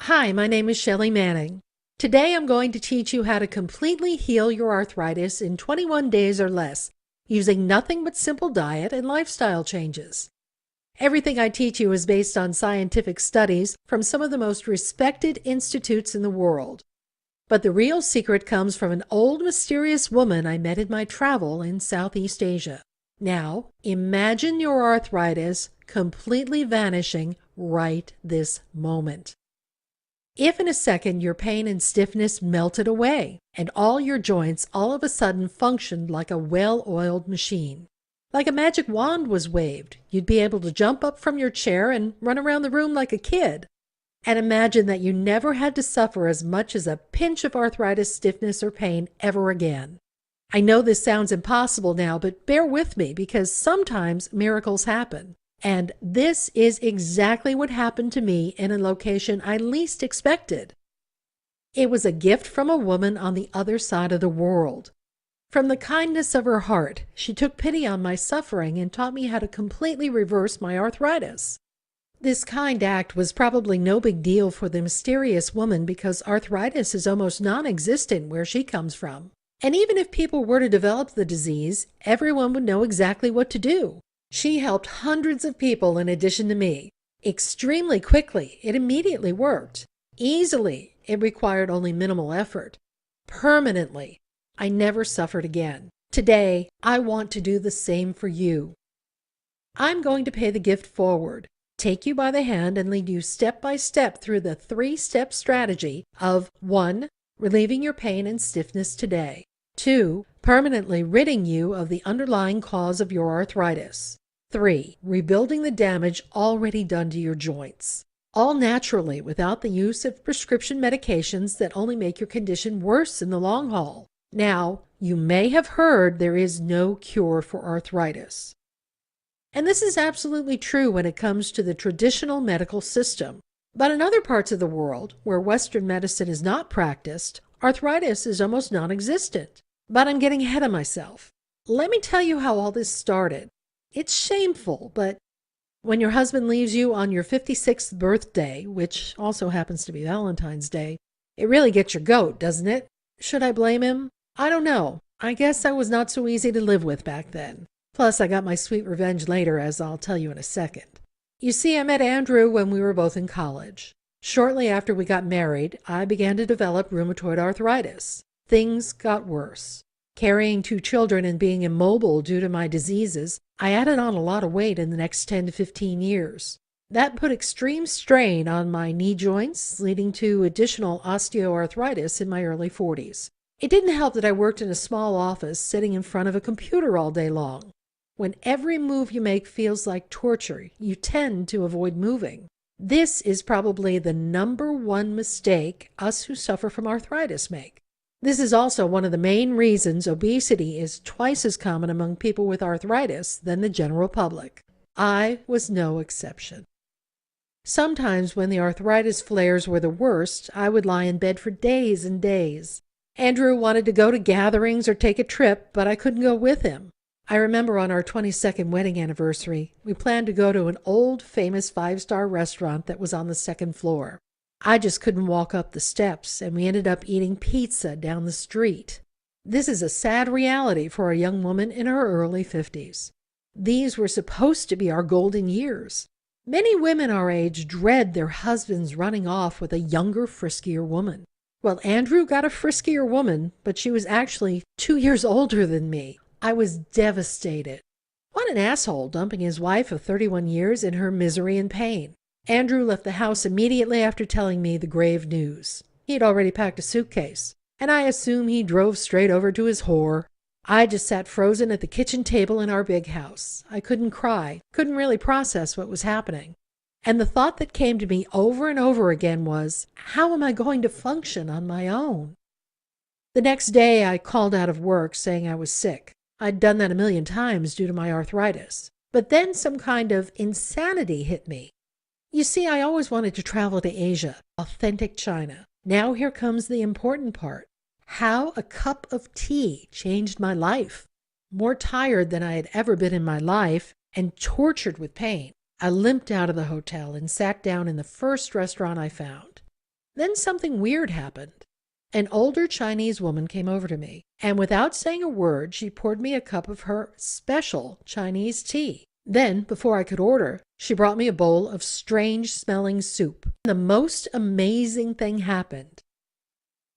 Hi, my name is Shelley Manning. Today I'm going to teach you how to completely heal your arthritis in 21 days or less using nothing but simple diet and lifestyle changes. Everything I teach you is based on scientific studies from some of the most respected institutes in the world. But the real secret comes from an old mysterious woman I met in my travel in Southeast Asia. Now, imagine your arthritis completely vanishing right this moment. If in a second your pain and stiffness melted away, and all your joints all of a sudden functioned like a well-oiled machine. Like a magic wand was waved, you'd be able to jump up from your chair and run around the room like a kid. And imagine that you never had to suffer as much as a pinch of arthritis, stiffness, or pain ever again. I know this sounds impossible now, but bear with me because sometimes miracles happen. And this is exactly what happened to me in a location I least expected. It was a gift from a woman on the other side of the world. From the kindness of her heart, she took pity on my suffering and taught me how to completely reverse my arthritis. This kind act was probably no big deal for the mysterious woman because arthritis is almost non-existent where she comes from. And even if people were to develop the disease, everyone would know exactly what to do. She helped hundreds of people in addition to me. Extremely quickly, it immediately worked. Easily, it required only minimal effort. Permanently, I never suffered again. Today, I want to do the same for you. I'm going to pay the gift forward, take you by the hand and lead you step by step through the 3-step strategy of 1. Relieving your pain and stiffness today. 2. Permanently ridding you of the underlying cause of your arthritis. 3. Rebuilding the damage already done to your joints. All naturally without the use of prescription medications that only make your condition worse in the long haul. Now, you may have heard there is no cure for arthritis. And this is absolutely true when it comes to the traditional medical system. But in other parts of the world, where Western medicine is not practiced, arthritis is almost non-existent. But I'm getting ahead of myself. Let me tell you how all this started. It's shameful, but when your husband leaves you on your 56th birthday, which also happens to be Valentine's Day, it really gets your goat, doesn't it? Should I blame him? I don't know. I guess I was not so easy to live with back then. Plus, I got my sweet revenge later, as I'll tell you in a second. You see, I met Andrew when we were both in college. Shortly after we got married, I began to develop rheumatoid arthritis. Things got worse. Carrying 2 children and being immobile due to my diseases, I added on a lot of weight in the next 10 to 15 years. That put extreme strain on my knee joints, leading to additional osteoarthritis in my early 40s. It didn't help that I worked in a small office sitting in front of a computer all day long. When every move you make feels like torture, you tend to avoid moving. This is probably the #1 mistake us who suffer from arthritis make. This is also one of the main reasons obesity is twice as common among people with arthritis than the general public. I was no exception. Sometimes when the arthritis flares were the worst, I would lie in bed for days and days. Andrew wanted to go to gatherings or take a trip, but I couldn't go with him. I remember on our 22nd wedding anniversary, we planned to go to an old famous 5-star restaurant that was on the 2nd floor. I just couldn't walk up the steps, and we ended up eating pizza down the street. This is a sad reality for a young woman in her early 50s. These were supposed to be our golden years. Many women our age dread their husbands running off with a younger, friskier woman. Well, Andrew got a friskier woman, but she was actually 2 years older than me. I was devastated. What an asshole dumping his wife of 31 years in her misery and pain. Andrew left the house immediately after telling me the grave news. He had already packed a suitcase, and I assume he drove straight over to his whore. I just sat frozen at the kitchen table in our big house. I couldn't cry, couldn't really process what was happening. And the thought that came to me over and over again was, how am I going to function on my own? The next day I called out of work saying I was sick. I'd done that a million times due to my arthritis. But then some kind of insanity hit me. You see, I always wanted to travel to Asia, authentic China. Now here comes the important part. How a cup of tea changed my life. More tired than I had ever been in my life and tortured with pain, I limped out of the hotel and sat down in the first restaurant I found. Then something weird happened. An older Chinese woman came over to me, and without saying a word, she poured me a cup of her special Chinese tea. Then, before I could order, she brought me a bowl of strange-smelling soup. The most amazing thing happened.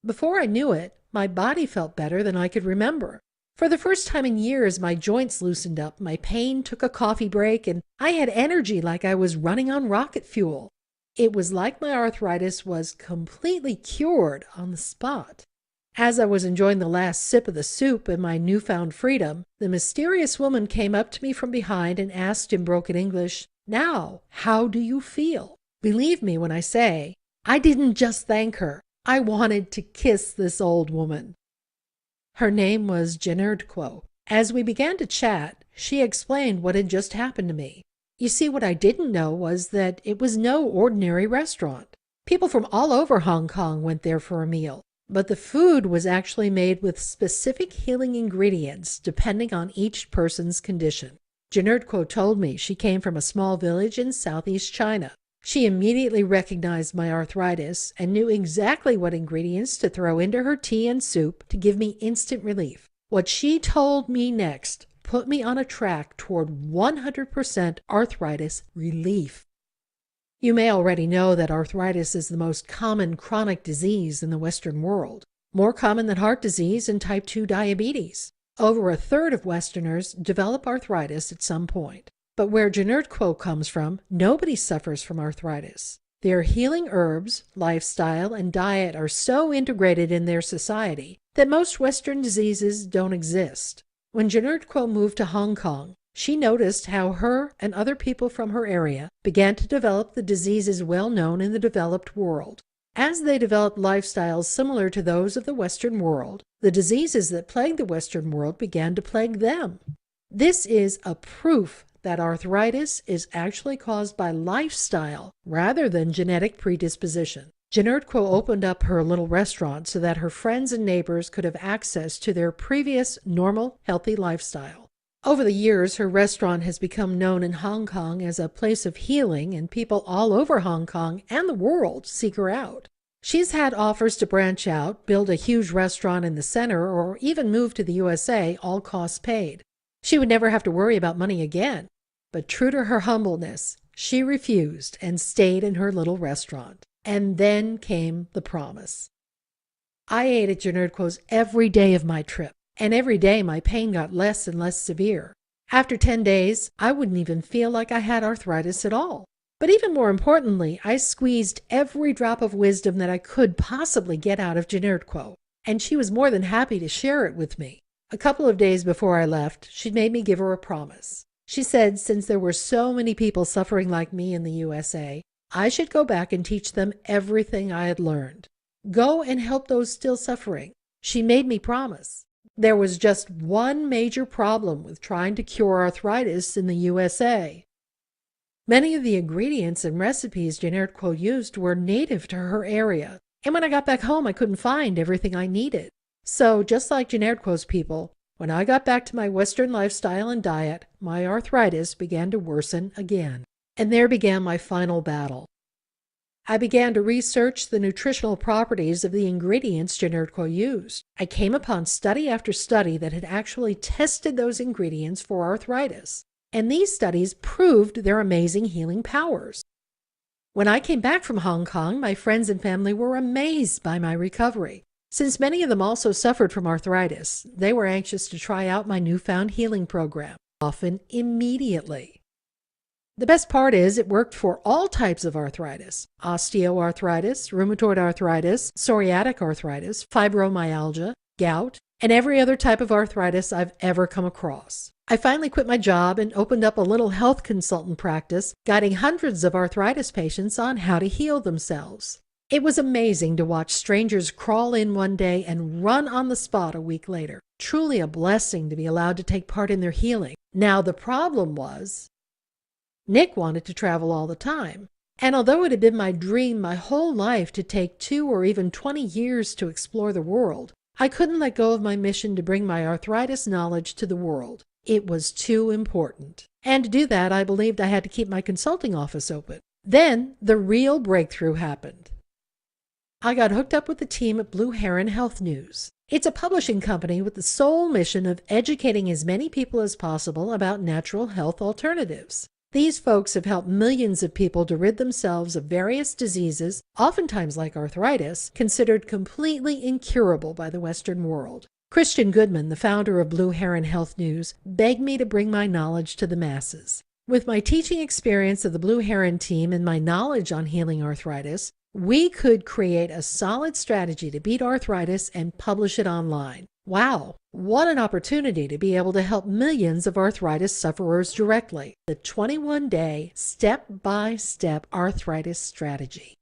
Before I knew it, my body felt better than I could remember. For the first time in years, my joints loosened up, my pain took a coffee break, and I had energy like I was running on rocket fuel. It was like my arthritis was completely cured on the spot. As I was enjoying the last sip of the soup and my newfound freedom, the mysterious woman came up to me from behind and asked in broken English, "Now, how do you feel?" Believe me when I say, I didn't just thank her. I wanted to kiss this old woman. Her name was Jenerdquo. As we began to chat, she explained what had just happened to me. You see, what I didn't know was that it was no ordinary restaurant. People from all over Hong Kong went there for a meal, but the food was actually made with specific healing ingredients depending on each person's condition. Jenerdquo told me she came from a small village in southeast China. She immediately recognized my arthritis and knew exactly what ingredients to throw into her tea and soup to give me instant relief. What she told me next put me on a track toward 100% arthritis relief. You may already know that arthritis is the most common chronic disease in the Western world, more common than heart disease and type 2 diabetes. Over a third of Westerners develop arthritis at some point. But where Jenerdquo comes from, nobody suffers from arthritis. Their healing herbs, lifestyle, and diet are so integrated in their society that most Western diseases don't exist. When Jenerdquo moved to Hong Kong, she noticed how her and other people from her area began to develop the diseases well known in the developed world. As they developed lifestyles similar to those of the Western world, the diseases that plagued the Western world began to plague them. This is a proof that arthritis is actually caused by lifestyle rather than genetic predisposition. Jenerdquo opened up her little restaurant so that her friends and neighbors could have access to their previous normal, healthy lifestyle. Over the years, her restaurant has become known in Hong Kong as a place of healing, and people all over Hong Kong and the world seek her out. She's had offers to branch out, build a huge restaurant in the center, or even move to the USA, all costs paid. She would never have to worry about money again. But true to her humbleness, she refused and stayed in her little restaurant. And then came the promise. I ate at Jenerdquo's every day of my trip, and every day my pain got less and less severe. After 10 days, I wouldn't even feel like I had arthritis at all. But even more importantly, I squeezed every drop of wisdom that I could possibly get out of Jenerdquo, and she was more than happy to share it with me. A couple of days before I left, she made me give her a promise. She said since there were so many people suffering like me in the USA, I should go back and teach them everything I had learned. Go and help those still suffering. She made me promise. There was just one major problem with trying to cure arthritis in the USA. Many of the ingredients and recipes Jenerdquo used were native to her area, and when I got back home I couldn't find everything I needed. So, just like Jenerdquo's people, when I got back to my Western lifestyle and diet, my arthritis began to worsen again. And there began my final battle. I began to research the nutritional properties of the ingredients Jenerdquo used. I came upon study after study that had actually tested those ingredients for arthritis, and these studies proved their amazing healing powers. When I came back from Hong Kong, my friends and family were amazed by my recovery. Since many of them also suffered from arthritis, they were anxious to try out my newfound healing program, often immediately. The best part is it worked for all types of arthritis: osteoarthritis, rheumatoid arthritis, psoriatic arthritis, fibromyalgia, gout, and every other type of arthritis I've ever come across. I finally quit my job and opened up a little health consultant practice, guiding hundreds of arthritis patients on how to heal themselves. It was amazing to watch strangers crawl in one day and run on the spot a week later. Truly a blessing to be allowed to take part in their healing. Now the problem was, Nick wanted to travel all the time. And although it had been my dream my whole life to take 2 or even 20 years to explore the world, I couldn't let go of my mission to bring my arthritis knowledge to the world. It was too important. And to do that, I believed I had to keep my consulting office open. Then the real breakthrough happened. I got hooked up with the team at Blue Heron Health News. It's a publishing company with the sole mission of educating as many people as possible about natural health alternatives. These folks have helped millions of people to rid themselves of various diseases, oftentimes like arthritis, considered completely incurable by the Western world. Christian Goodman, the founder of Blue Heron Health News, begged me to bring my knowledge to the masses. With my teaching experience of the Blue Heron team and my knowledge on healing arthritis, we could create a solid strategy to beat arthritis and publish it online. Wow, what an opportunity to be able to help millions of arthritis sufferers directly. The 21-day step-by-step arthritis strategy.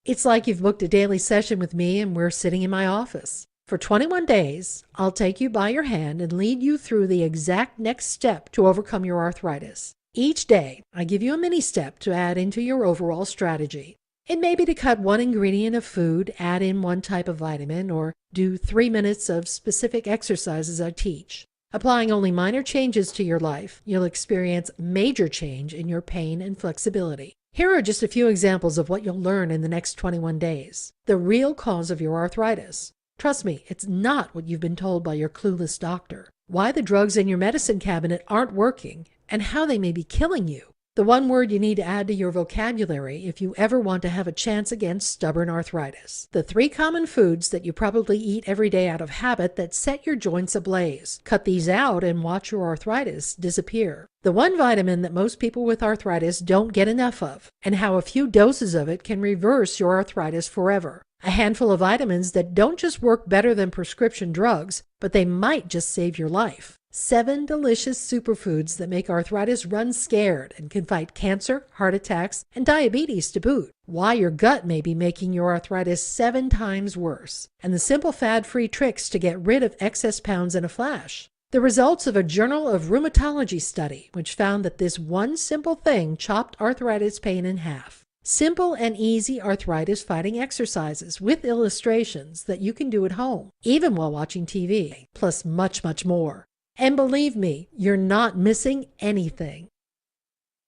It's like you've booked a daily session with me and we're sitting in my office. For 21 days, I'll take you by your hand and lead you through the exact next step to overcome your arthritis. Each day, I give you a mini step to add into your overall strategy. It may be to cut one ingredient of food, add in one type of vitamin, or do 3 minutes of specific exercises I teach. Applying only minor changes to your life, you'll experience major change in your pain and flexibility. Here are just a few examples of what you'll learn in the next 21 days. The real cause of your arthritis. Trust me, it's not what you've been told by your clueless doctor. Why the drugs in your medicine cabinet aren't working, and how they may be killing you. The one word you need to add to your vocabulary if you ever want to have a chance against stubborn arthritis. The 3 common foods that you probably eat every day out of habit that set your joints ablaze. Cut these out and watch your arthritis disappear. The one vitamin that most people with arthritis don't get enough of, and how a few doses of it can reverse your arthritis forever. A handful of vitamins that don't just work better than prescription drugs, but they might just save your life. 7 delicious superfoods that make arthritis run scared and can fight cancer, heart attacks, and diabetes to boot. Why your gut may be making your arthritis 7 times worse. And the simple fad-free tricks to get rid of excess pounds in a flash. The results of a Journal of Rheumatology study, which found that this one simple thing chopped arthritis pain in half. Simple and easy arthritis-fighting exercises with illustrations that you can do at home, even while watching TV, plus much, much more. And believe me, you're not missing anything.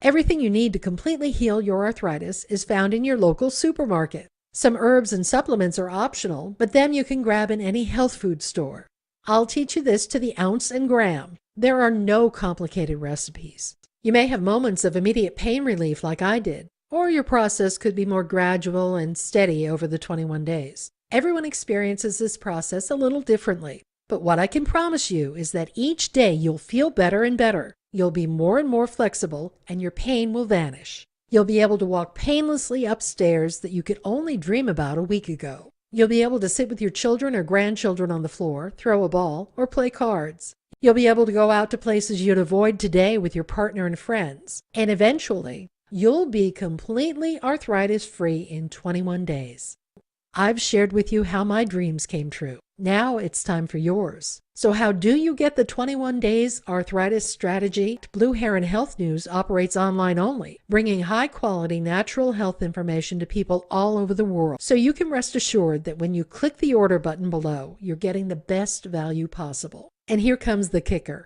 Everything you need to completely heal your arthritis is found in your local supermarket. Some herbs and supplements are optional, but them you can grab in any health food store. I'll teach you this to the ounce and gram. There are no complicated recipes. You may have moments of immediate pain relief like I did, or your process could be more gradual and steady over the 21 days. Everyone experiences this process a little differently. But what I can promise you is that each day you'll feel better and better. You'll be more and more flexible, and your pain will vanish. You'll be able to walk painlessly upstairs that you could only dream about a week ago. You'll be able to sit with your children or grandchildren on the floor, throw a ball, or play cards. You'll be able to go out to places you'd avoid today with your partner and friends. And eventually, you'll be completely arthritis-free in 21 days. I've shared with you how my dreams came true. Now it's time for yours. So how do you get the 21 days arthritis strategy? Blue Heron Health News operates online only, bringing high-quality natural health information to people all over the world. So you can rest assured that when you click the order button below, you're getting the best value possible. And here comes the kicker.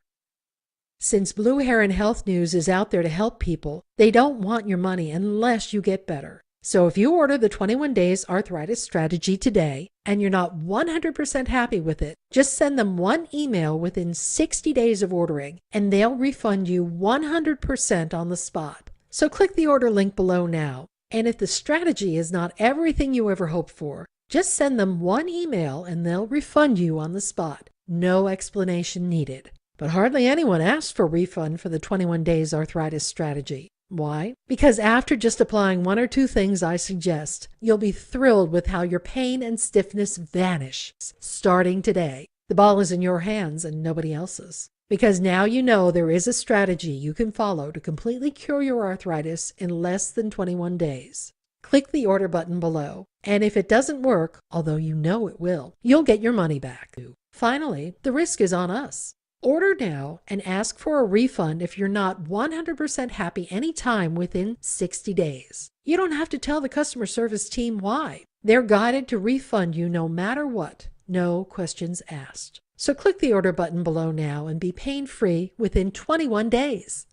Since Blue Heron Health News is out there to help people, they don't want your money unless you get better. So if you order the 21 days arthritis strategy today and you're not 100% happy with it, just send them one email within 60 days of ordering and they'll refund you 100% on the spot. So click the order link below now. And if the strategy is not everything you ever hoped for, just send them one email and they'll refund you on the spot. No explanation needed. But hardly anyone asks for a refund for the 21 days arthritis strategy. Why? Because after just applying 1 or 2 things I suggest, you'll be thrilled with how your pain and stiffness vanish starting today. The ball is in your hands and nobody else's. Because now you know there is a strategy you can follow to completely cure your arthritis in less than 21 days. Click the order button below, and if it doesn't work, although you know it will, you'll get your money back. Finally, the risk is on us. Order now and ask for a refund if you're not 100% happy anytime within 60 days. You don't have to tell the customer service team why. They're guided to refund you no matter what. No questions asked. So click the order button below now and be pain-free within 21 days.